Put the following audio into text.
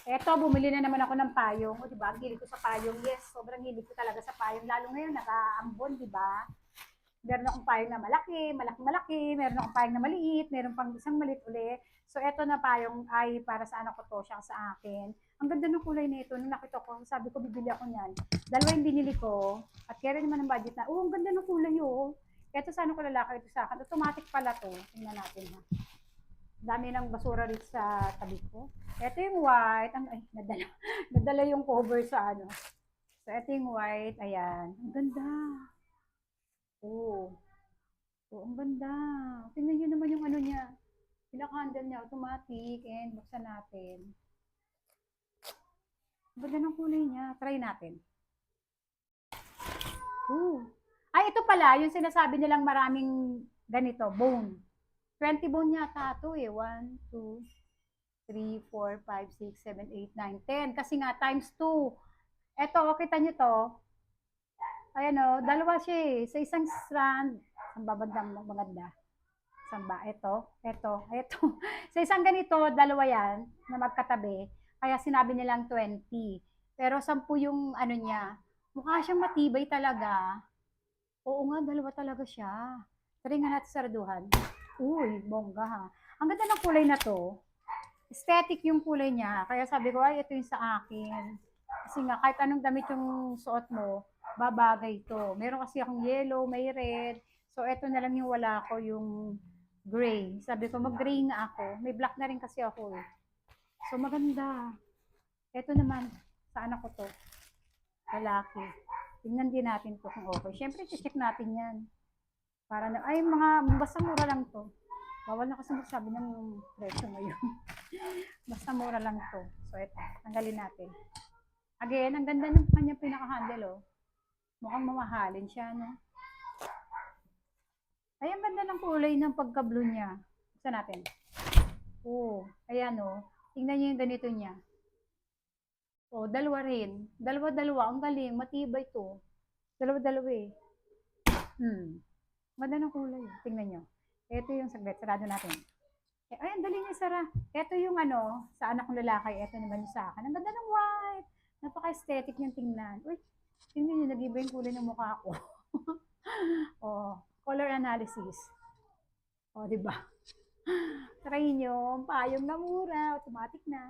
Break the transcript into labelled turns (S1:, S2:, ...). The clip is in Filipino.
S1: Eto, bumili na naman ako ng payong. O, di ba? Ang hilig ko sa payong. Yes, sobrang hilig ko talaga sa payong. Lalo ngayon, naka-ambon, di ba? Meron akong payong na malaki, malaki-malaki. Meron akong payong na maliit. Meron pang isang maliit uli. So, eto na payong ay para sa anak ko to, siya sa akin. Ang ganda ng kulay nito. Nung nakita ko, sabi ko, bibili ako niyan. Dalawa yung binili ko. At kaya rin naman ang budget na, oh, ang ganda ng kulay, oh. Eto sa ano ko lalaki, ito sa akin. Automatic pala to. Tingnan natin, ha. Dami ng basura rin sa tabi ko. Ito yung white. Ay, nadala. Nadala yung cover sa ano. So, ito yung white. Ayan. Ang ganda. Oh. Oh, ang ganda. Tingnan nyo naman yung ano niya. Pinaka-handle niya. Automatic. And buksan natin. Ang ganda ng kulay niya. Try natin. Oh. Ay, ito pala. Yung sinasabi nilang maraming ganito. Bone. 20 bone yata ito eh. 1, 2, 3, 4, 5, 6, 7, 8, 9, 10. Kasi nga, times 2. Eto, kita nyo to. Ayan o, dalawa siya eh. Sa isang strand, ang babandang maganda. Saan ba? Ito. Sa isang ganito, dalawa yan na magkatabi. Kaya sinabi nilang 20. Pero 10 yung ano niya. Mukha siyang matibay talaga. Oo nga, dalawa talaga siya. Try nga natin sarduhan. Uy, bongga ha. Ang ganda ng kulay na to. Aesthetic yung kulay niya. Kaya sabi ko, ay, ito yung sa akin. Kasi nga, kahit anong damit yung suot mo, babagay to. Meron kasi akong yellow, may red. So, ito na lang yung wala ko, yung gray. Sabi ko, mag-gray nga ako. May black na rin kasi ako eh. So, maganda. Ito naman, sa anak ko to. Lalaki. Tingnan din natin to kung okay. Siyempre, check natin yan. Para na, ay, basta mura lang to. Bawal na kasi magsabi ng presyo ngayon. Basta mura lang to. So, ito. Tanggalin natin. Again, ang ganda ng kanyang pinaka-handle, oh. Mukhang mamahalin siya, no? Ay, ang ganda ng kulay ng pagka-blue niya. Buksan natin. Oh, ayan, oh. Tingnan niyo yung ganito niya. Oh, dalawa rin. Dalawa-dalawa. Ang galing. Matibay to. Dalawa-dalawa eh. Ganda ng kulay. Tingnan nyo. Ito yung saglit. Sarado natin. Ay, ang dali niya isara. Ito yung ano, sa anak kong lalaki. Ito naman yung sa akin. Ang ganda ng white. Napaka-aesthetic niyang tingnan. Uy, tingnan nyo. Nag-iba yung kulay ng mukha ko. Oh, color analysis. Oh, di ba? Try nyo. Payong na mura. Automatic na.